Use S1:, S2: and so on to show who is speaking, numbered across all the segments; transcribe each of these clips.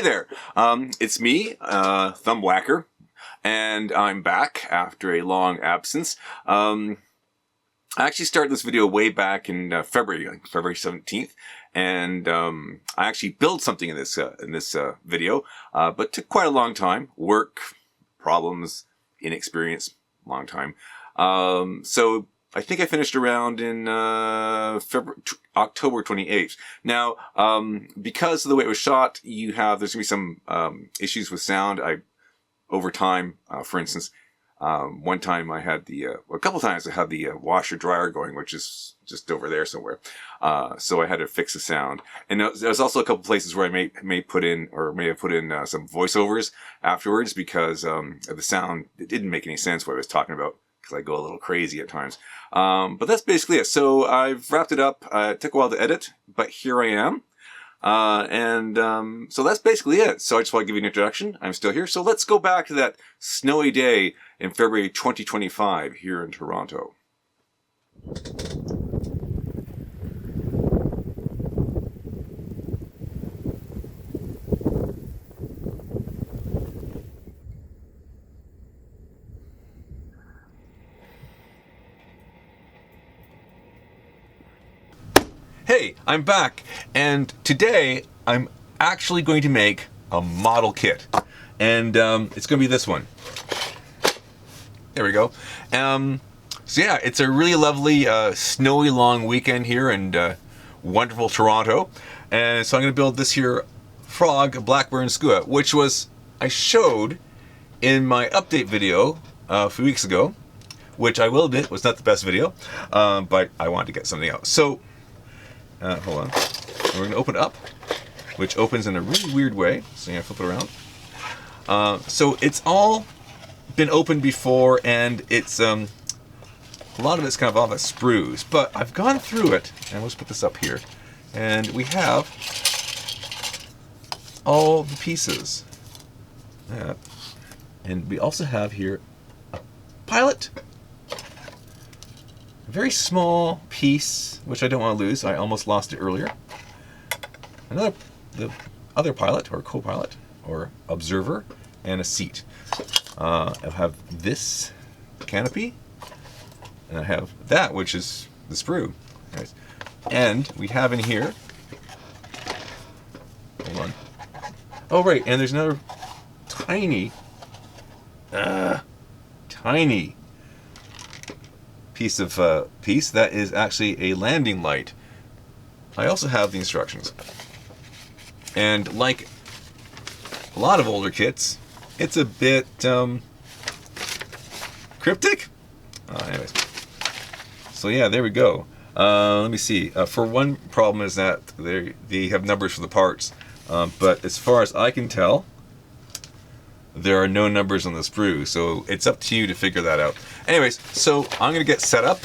S1: there, it's me, Thumb Whacker, and I'm back after a long absence. I actually started this video way back in February 17th, and I actually built something in this video, but took quite a long time. Work, problems, inexperience, long time. So I think I finished around in October 28th. Now, because of the way it was shot, there's going to be some issues with sound. Over time, for instance, one time I had a couple times I had the washer dryer going, which is just over there somewhere. So I had to fix the sound. And there's also a couple places where I may have put in some voiceovers afterwards because the sound, it didn't make any sense what I was talking about, because I go a little crazy at times. But that's basically it. So I've wrapped it up. It took a while to edit, but here I am. So that's basically it. So I just want to give you an introduction. I'm still here. So let's go back to that snowy day in February 2025 here in Toronto. Hey, I'm back, and today I'm actually going to make a model kit, and it's going to be this one. There we go. So yeah, it's a really lovely snowy long weekend here in wonderful Toronto, and so I'm going to build this here FROG Blackburn Skua, which I showed in my update video a few weeks ago, which I will admit was not the best video, but I wanted to get something out. So hold on. We're going to open it up, which opens in a really weird way. So I'm going to flip it around. So it's all been opened before, and it's a lot of it's kind of off at sprues. But I've gone through it, and let's put this up here. And we have all the pieces. And we also have here a pilot. A very small piece, which I don't want to lose. I almost lost it earlier. The other pilot, or co-pilot, or observer, and a seat. I have this canopy, and I have that, which is the sprue. Right. And we have in here, hold on. Oh right, and there's another tiny piece that is actually a landing light. I also have the instructions, and like a lot of older kits, it's a bit cryptic. Anyways, so yeah, there we go. Let me see. For one problem is that they have numbers for the parts, but as far as I can tell, there are no numbers on the sprue, so it's up to you to figure that out. Anyways, so I'm going to get set up,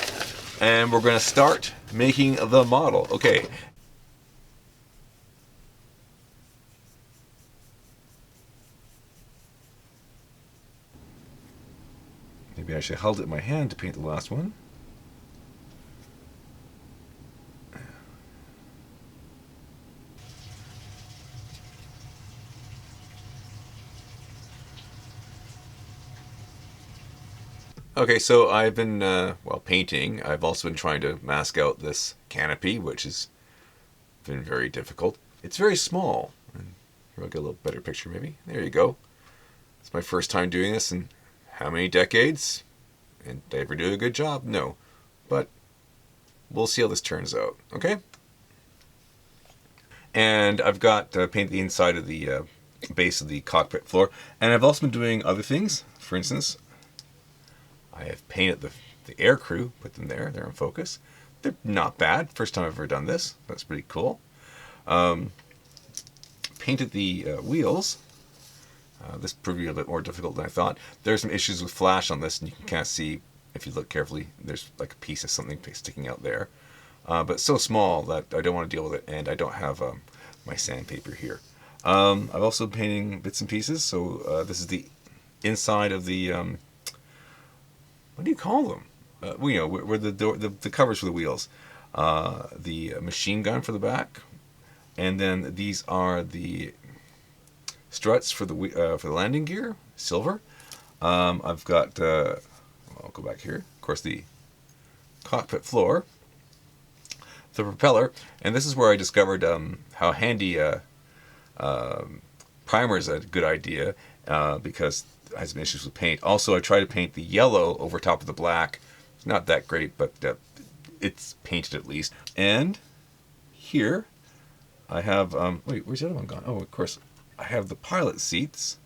S1: and we're going to start making the model. Okay. Maybe I should have held it in my hand to paint the last one. Okay, so I've been, painting. I've also been trying to mask out this canopy, which has been very difficult. It's very small. Here, I'll get a little better picture, maybe. There you go. It's my first time doing this in how many decades? And did I ever do a good job? No. But we'll see how this turns out, okay? And I've got painted the inside of the base of the cockpit floor. And I've also been doing other things. For instance, I have painted the air crew, put them there, they're in focus. They're not bad, first time I've ever done this, that's pretty cool. Painted the wheels. This proved to be a bit more difficult than I thought. There's some issues with flash on this, and you can kind of see, if you look carefully, there's like a piece of something sticking out there. But it's so small that I don't want to deal with it, and I don't have my sandpaper here. I've also been painting bits and pieces, so this is the inside of the... what do you call them? Where the covers for the wheels. The machine gun for the back, and then these are the struts for the landing gear, silver. I've got, I'll go back here, of course, the cockpit floor, the propeller, and this is where I discovered how handy primer is a good idea because I had some issues with paint. Also, I tried to paint the yellow over top of the black. It's not that great, but it's painted at least. And here I have, wait, where's the other one gone? Oh, of course, I have the pilot seats,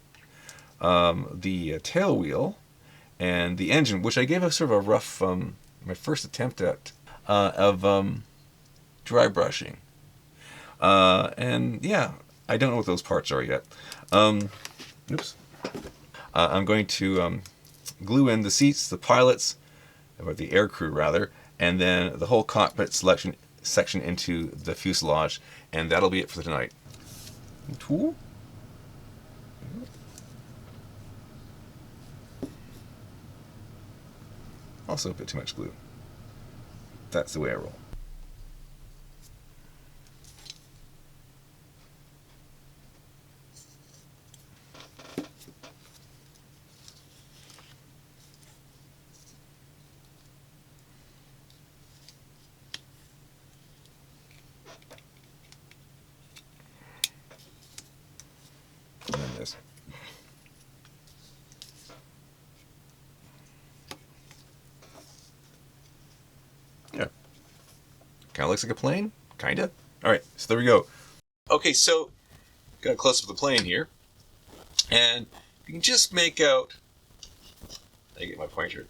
S1: the tail wheel, and the engine, which I gave a sort of a rough, my first attempt at, of dry brushing. And yeah, I don't know what those parts are yet. Oops. I'm going to glue in the seats, the pilots, or the air crew rather, and then the whole cockpit section into the fuselage, and that'll be it for tonight. Tool. Also a bit too much glue. That's the way I roll. And then this. Yeah. Kind of looks like a plane. Kinda. Alright, so there we go. Okay, so got a close up of the plane here. And you can just make out, I get my pointer.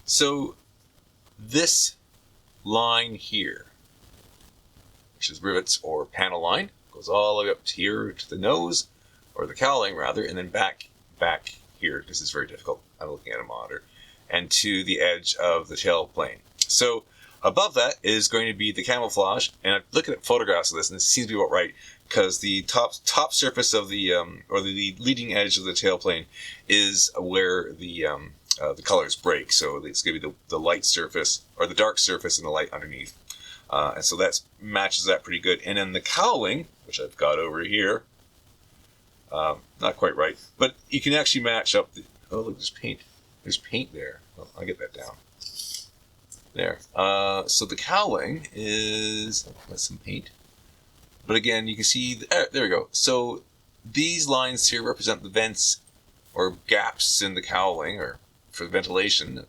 S1: So this line here, which is rivets or panel line, goes all the way up to here to the nose, or the cowling rather, and then back here, this is very difficult, I'm looking at a monitor, and to the edge of the tail plane. So above that is going to be the camouflage, and I'm looking at photographs of this, and it seems to be about right, because the top surface of the, or the leading edge of the tail plane is where the colors break, so it's going to be the light surface, or the dark surface and the light underneath. And so that matches that pretty good. And then the cowling, which I've got over here, not quite right, but you can actually match up the, oh look, there's paint. There's paint there. Oh, I'll get that down. There. So the cowling is, that's some paint. But again, you can see, there we go. So these lines here represent the vents or gaps in the cowling, or for the ventilation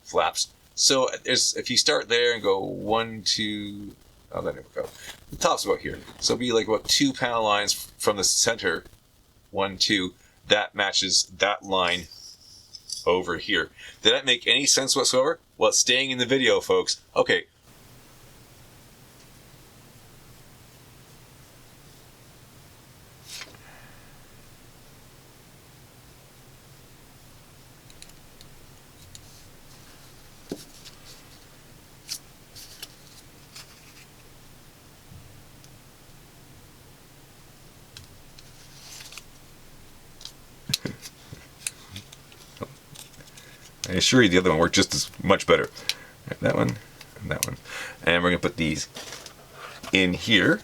S1: flaps. So if you start there and go 1, 2, oh, that never go. The top's about here. So it'll be like about 2 panel lines from the center, 1, 2. That matches that line over here. Did that make any sense whatsoever? Well, it's staying in the video, folks. Okay. I assure you the other one worked just as much better. Right, that one, and that one. And we're going to put these in here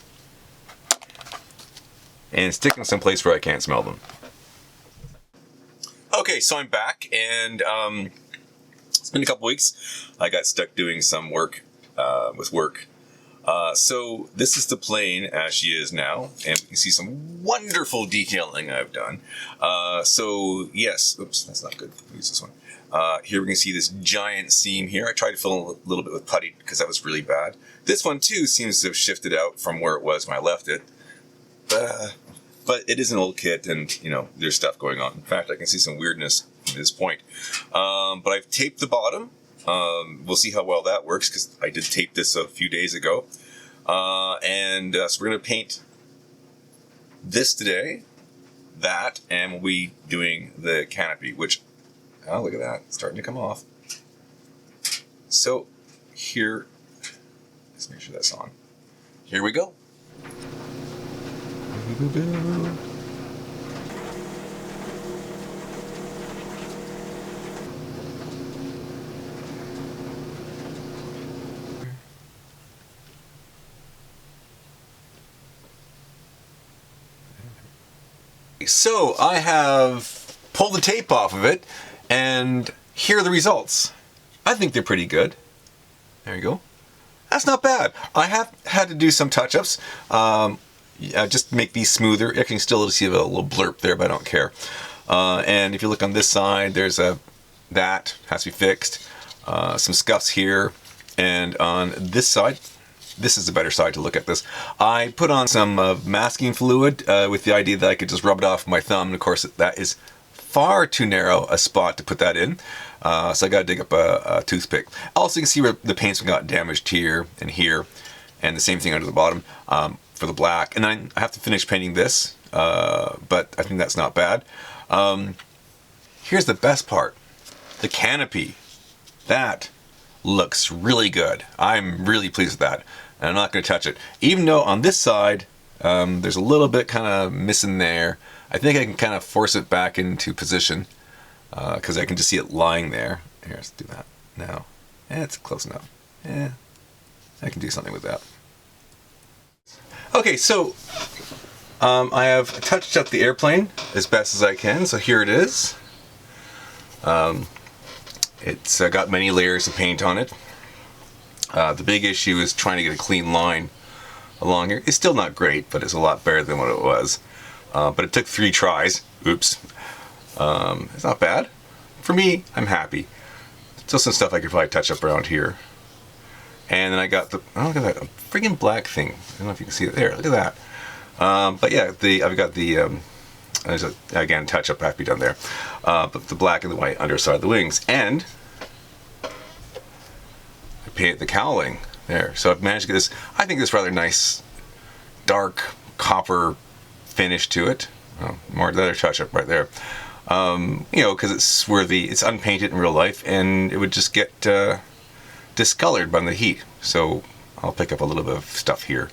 S1: and stick them someplace where I can't smell them. Okay, so I'm back, and it's been a couple weeks. I got stuck doing some work with work. So this is the plane as she is now, and we can see some wonderful detailing I've done. So yes, oops, that's not good. Use this one. Here we can see this giant seam here. I tried to fill in a little bit with putty because that was really bad. This one too seems to have shifted out from where it was when I left it. But it is an old kit, and you know, there's stuff going on. In fact, I can see some weirdness at this point. But I've taped the bottom. We'll see how well that works, because I did tape this a few days ago. So we're going to paint this today, that, and we'll be doing the canopy, which, oh, look at that, it's starting to come off. So here, let's make sure that's on. Here we go. So I have pulled the tape off of it, and here are the results. I think they're pretty good. There you go. That's not bad. I have had to do some touch-ups, just to make these smoother. You can still see a little blurb there, but I don't care. And if you look on this side, there's that has to be fixed. Some scuffs here, and on this side, this is the better side to look at this. I put on some masking fluid with the idea that I could just rub it off with my thumb. And of course, that is far too narrow a spot to put that in. So I got to dig up a toothpick. Also, you can see where the paint's got damaged here, and the same thing under the bottom for the black. And then I have to finish painting this, but I think that's not bad. Here's the best part, the canopy. That looks really good. I'm really pleased with that. And I'm not going to touch it. Even though on this side, there's a little bit kind of missing there. I think I can kind of force it back into position because I can just see it lying there. Here, let's do that now. It's close enough. Yeah, I can do something with that. Okay, so I have touched up the airplane as best as I can. So here it is. It's got many layers of paint on it. The big issue is trying to get a clean line along here. It's still not great, but it's a lot better than what it was. But it took 3 tries. Oops. It's not bad. For me, I'm happy. Still some stuff I could probably touch up around here. And then I got the, oh, look at that, a friggin' black thing. I don't know if you can see it there. Look at that. But yeah, I've got the, there's a, again, touch up have to be done there. But the black and the white underside of the wings. And I painted the cowling there. So I've managed to get this, I think this rather nice, dark copper finish to it. More another touch up right there. You know, because it's where it's unpainted in real life, and it would just get discolored by the heat. So I'll pick up a little bit of stuff here.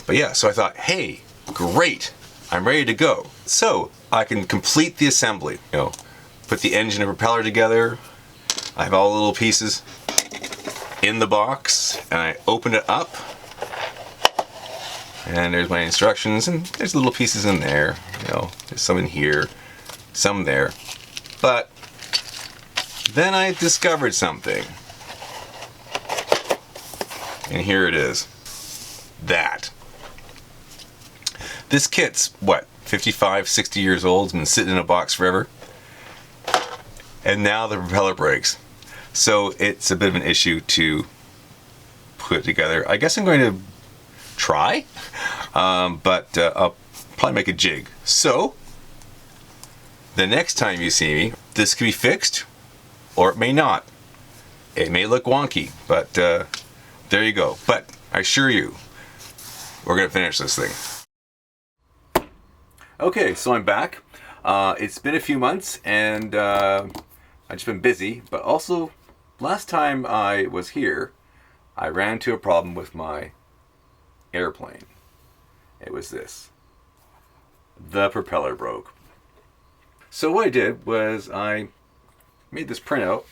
S1: But yeah, so I thought, hey, great, I'm ready to go. So I can complete the assembly. You know, put the engine and propeller together. I have all the little pieces in the box, and I open it up. And there's my instructions, and there's little pieces in there. You know, there's some in here, some there. But then I discovered something. And here it is. That. This kit's, what, 55, 60 years old, it's been sitting in a box forever. And now the propeller breaks. So it's a bit of an issue to put together. I guess I'm going to try, but I'll probably make a jig. So the next time you see me, this could be fixed, or it may not. It may look wonky, but there you go. But I assure you, we're gonna finish this thing. Okay, so I'm back. It's been a few months, and I've just been busy, but also last time I was here, I ran into a problem with my airplane. It was this. The propeller broke. So what I did was I made this printout,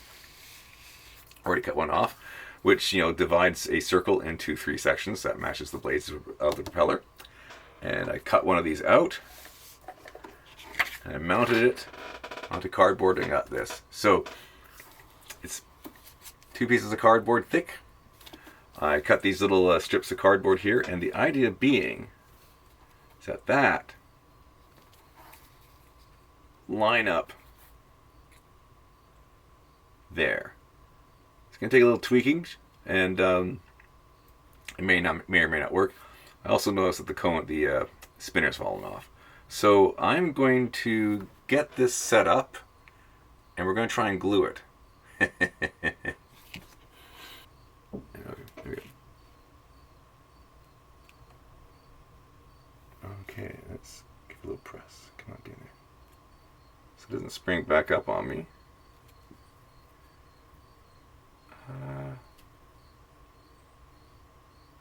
S1: already cut one off, which, you know, divides a circle into 3 sections that matches the blades of the propeller. And I cut one of these out, and I mounted it onto cardboard and got this. So it's 2 pieces of cardboard thick. I cut these little strips of cardboard here, and the idea being is that line up there. It's going to take a little tweaking, and it may or may not work. I also noticed that the spinner's fallen off. So I'm going to get this set up, and we're going to try and glue it. Okay, let's give it a little press. Come on, Dana. So it doesn't spring back up on me.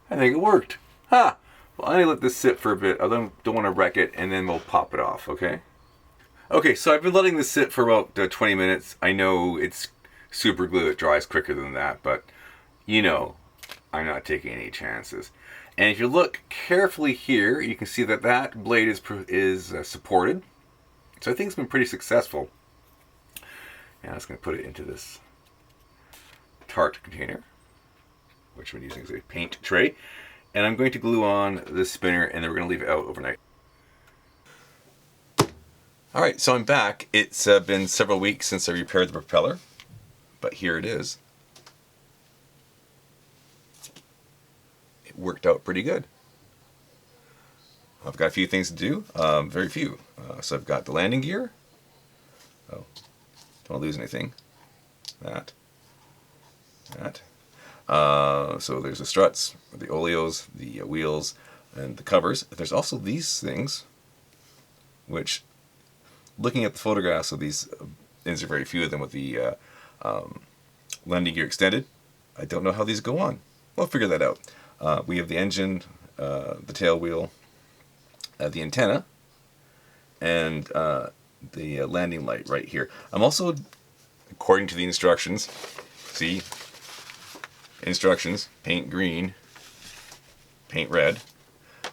S1: I think it worked. Ha! Well, I'm gonna let this sit for a bit. I don't want to wreck it, and then we'll pop it off, okay? Okay, so I've been letting this sit for about 20 minutes. I know it's super glue, it dries quicker than that, but you know, I'm not taking any chances. And if you look carefully here, you can see that that blade is supported. So I think it's been pretty successful. And I'm just going to put it into this tart container, which I'm using as a paint tray. And I'm going to glue on this spinner, and then we're going to leave it out overnight. Alright, so I'm back. It's been several weeks since I repaired the propeller, but here it is. It worked out pretty good. I've got a few things to do, very few. So I've got the landing gear. Oh, don't want to lose anything. That. So there's the struts, the oleos, the wheels, and the covers. There's also these things, which, looking at the photographs of these, these are very few of them with the landing gear extended. I don't know how these go on. We'll figure that out. We have the engine, the tail wheel, the antenna, and the landing light right here. I'm also, according to the instructions, see, instructions, paint green, paint red,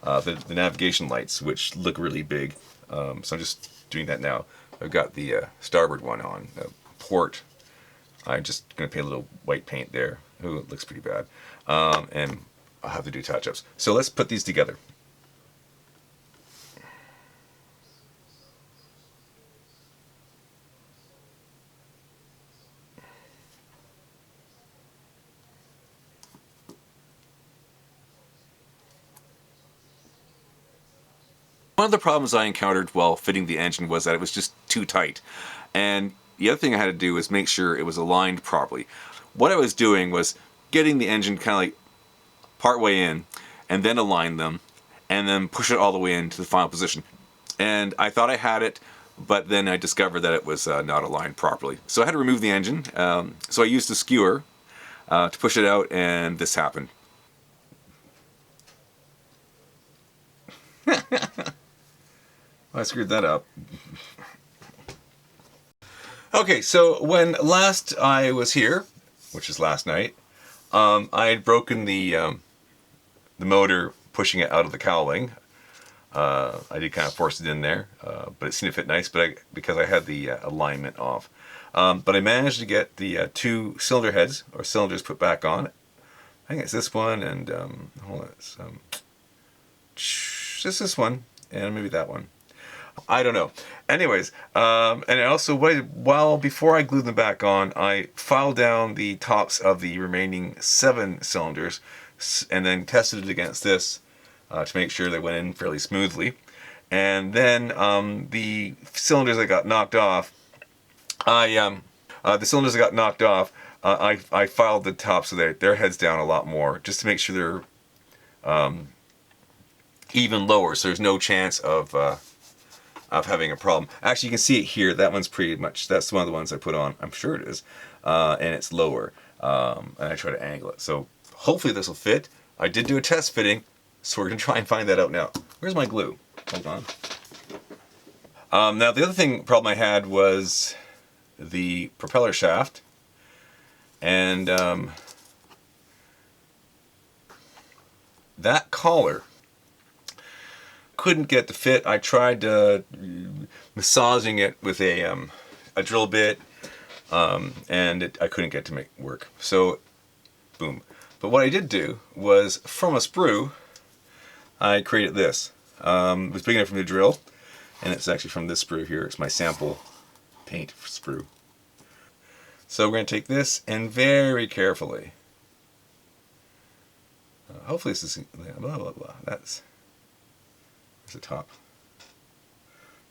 S1: the navigation lights, which look really big. So I'm just doing that now. I've got the starboard one on, port. I'm just going to paint a little white paint there. Ooh, it looks pretty bad. And I'll have to do touch-ups. So let's put these together. One of the problems I encountered while fitting the engine was that it was just too tight. And the other thing I had to do was make sure it was aligned properly. What I was doing was getting the engine kind of like part way in, and then align them, and then push it all the way into the final position. And I thought I had it, but then I discovered that it was not aligned properly. So I had to remove the engine. So I used the skewer to push it out, and this happened. I screwed that up. Okay, so when last I was here, which is last night, I had broken the motor, pushing it out of the cowling. I did kind of force it in there, but it seemed to fit nice, because I had the alignment off. But I managed to get the two cylinder heads, or cylinders, put back on. I think it's this one, and hold on, it's just this one, and maybe that one. I don't know. Anyways, and I also, before I glued them back on, I filed down the tops of the remaining 7 cylinders, and then tested it against this to make sure they went in fairly smoothly. And then the cylinders that got knocked off, I filed the tops of their heads down a lot more, just to make sure they're even lower, so there's no chance of having a problem. Actually, you can see it here. That one's pretty much, that's one of the ones I put on. I'm sure it is. And it's lower. And I try to angle it. So hopefully this will fit. I did do a test fitting, so we're going to try and find that out now. Where's my glue? Hold on. Now the other problem I had was the propeller shaft. And that collar couldn't get to fit. I tried massaging it with a drill bit, and I couldn't get to make it work. So, boom. But what I did do was, from a sprue, I created this. It was big enough for me to drill, and it's actually from this sprue here. It's my sample paint sprue. So we're going to take this and very carefully, hopefully this is, blah, blah, blah. That's the top.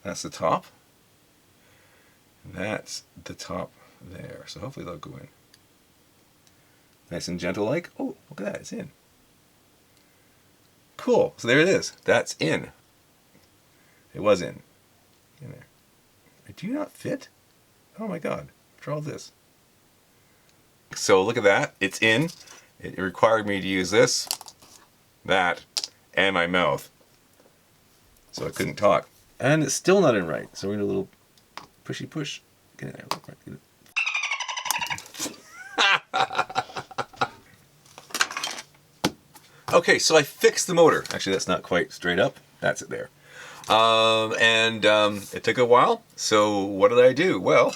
S1: That's the top. That's the top there. So hopefully they'll go in. Nice and gentle like. Oh, look at that, it's in. Cool. So there it is. That's in. It was in. In there. Do you not fit? Oh my god. After all this. So look at that. It's in. It required me to use this, that, and my mouth. So I couldn't talk. And it's still not in right. So we're going to do a little pushy push. Get in there. Get it. Okay, so I fixed the motor. Actually, that's not quite straight up. That's it there. It took a while. So what did I do? Well,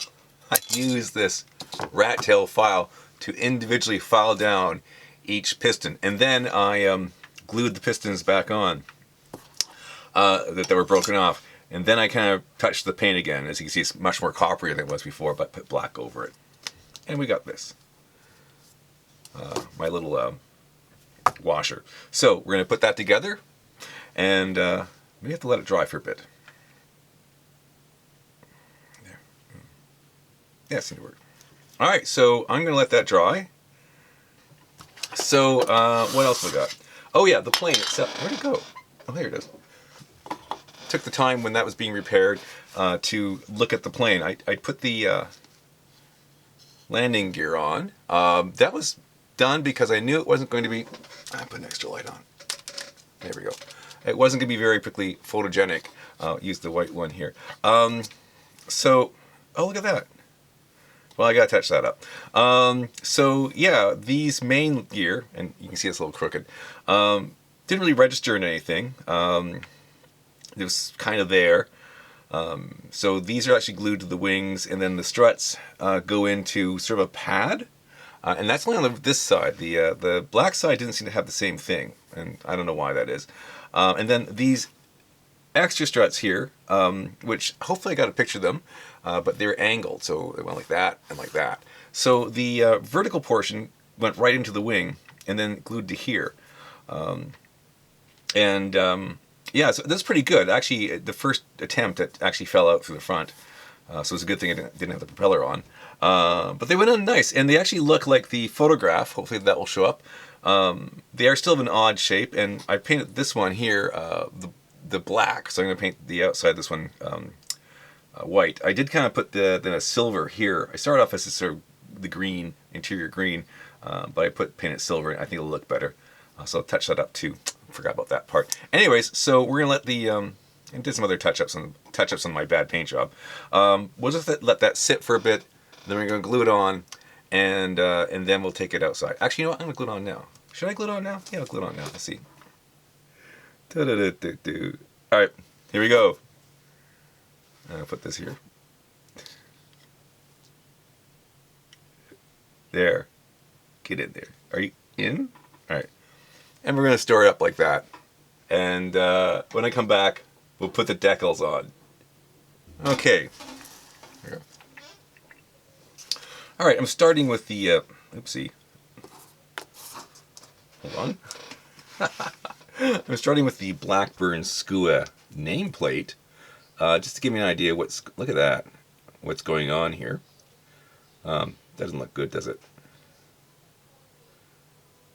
S1: I used this rat tail file to individually file down each piston. And then I glued the pistons back on that were broken off. And then I kind of touched the paint again. As you can see, it's much more coppery than it was before, but put black over it. And we got this. My little washer. So we're going to put that together, and we have to let it dry for a bit. There. Yeah, it seemed to work. All right, so I'm going to let that dry. So what else we got? Oh yeah, the plane itself. Where'd it go? Oh, there it is. Took the time when that was being repaired to look at the plane. I put the landing gear on. That was done because I knew it wasn't going to be... I put an extra light on. There we go. It wasn't going to be very quickly photogenic. Use the white one here. So, oh, look at that. Well, I got to touch that up. So, yeah, these main gear, and you can see it's a little crooked, didn't really register in anything. It was kind of there. So these are actually glued to the wings, and then the struts go into sort of a pad. And that's only on this side. The black side didn't seem to have the same thing, and I don't know why that is. And then these extra struts here, which hopefully I got a picture of them, but they're angled, so they went like that and like that. So the vertical portion went right into the wing and then glued to here. Yeah, so that's pretty good. Actually, the first attempt, it actually fell out through the front. So it's a good thing it didn't have the propeller on. But they went on nice, and they actually look like the photograph. Hopefully that will show up. They are still of an odd shape, and I painted this one here, the black, so I'm going to paint the outside of this one white. I did kind of put the silver here. I started off as sort of the green, interior green, but I painted silver, and I think it'll look better. So I'll touch that up too. Forgot about that part. Anyways, so we're gonna let the and did some other touch-ups on my bad paint job. We'll just let that sit for a bit. Then we're gonna glue it on, and then we'll take it outside. Actually, you know what? I'm gonna glue it on now. Should I glue it on now? Yeah, I'll glue it on now. Let's see. All right, here we go. I'll put this here. There. Get in there. Are you in? All right. And we're going to store it up like that. And when I come back, we'll put the decals on. Okay. Here. All right, I'm starting with the... oopsie. Hold on. I'm starting with the Blackburn Skua nameplate. Just to give me an idea what's... Look at that. What's going on here. Doesn't look good, does it?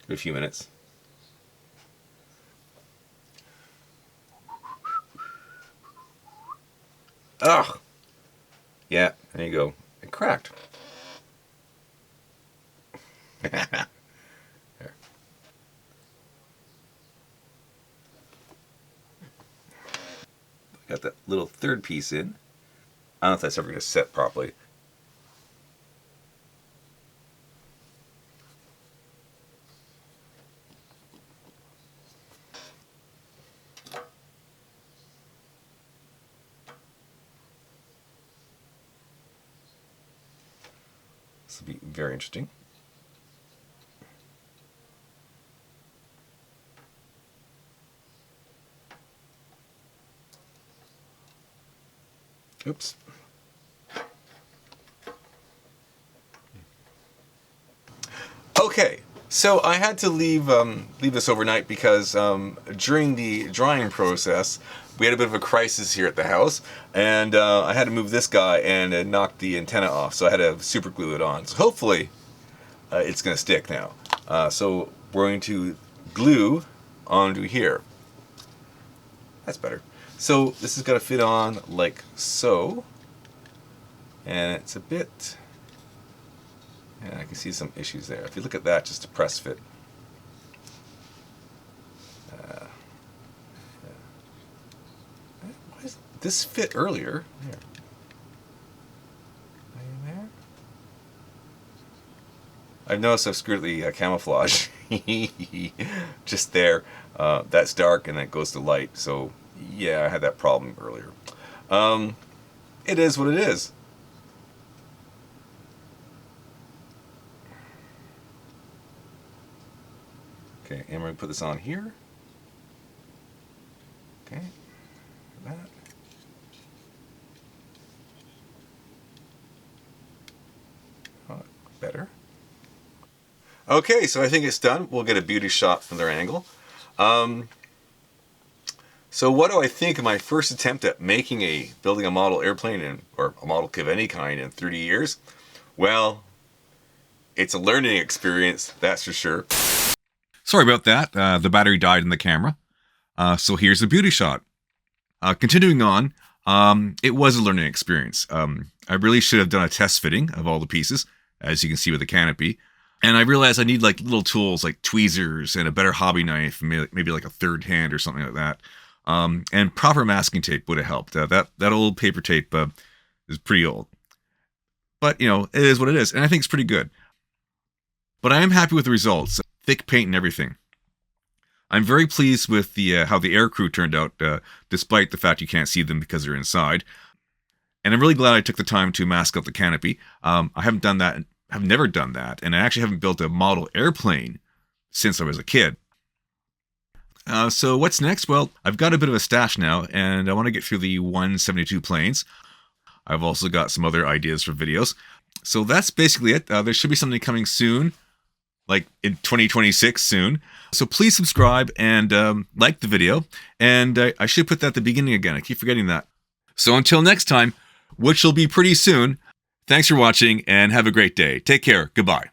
S1: Give it a few minutes. Ugh! Yeah, there you go. It cracked. There. Got that little third piece in. I don't know if that's ever going to set properly. This will be very interesting. Oops. Okay, so I had to leave this overnight because during the drying process, we had a bit of a crisis here at the house, and I had to move this guy, and it knocked the antenna off, so I had to super glue it on. So hopefully it's going to stick now. So we're going to glue onto here. That's better. So this is going to fit on like so, and it's a bit... Yeah, I can see some issues there. If you look at that, just a press fit. Yeah. Why is this fit earlier? Here. Are you there? I've noticed I've screwed the camouflage Just there. That's dark and that goes to light. So yeah, I had that problem earlier. It is what it is. Okay, and we're going to put this on here. Okay, that. Oh, better. Okay, so I think it's done. We'll get a beauty shot from their angle. So what do I think of my first attempt at building a model airplane or a model kit of any kind in 30 years? Well, it's a learning experience, that's for sure. Sorry about that. The battery died in the camera. So here's the beauty shot. Continuing on, it was a learning experience. I really should have done a test fitting of all the pieces, as you can see with the canopy. And I realized I need like little tools like tweezers and a better hobby knife, maybe like a third hand or something like that. And proper masking tape would have helped. That old paper tape is pretty old. But, you know, it is what it is. And I think it's pretty good. But I am happy with the results. Thick paint and everything. I'm very pleased with how the air crew turned out, despite the fact you can't see them because they're inside. And I'm really glad I took the time to mask up the canopy. I haven't done that. I've never done that. And I actually haven't built a model airplane since I was a kid. So what's next? Well, I've got a bit of a stash now, and I want to get through the 172 planes. I've also got some other ideas for videos. So that's basically it. There should be something coming soon, like in 2026 soon. So please subscribe and like the video. And I should put that at the beginning again. I keep forgetting that. So until next time, which will be pretty soon, thanks for watching and have a great day. Take care. Goodbye.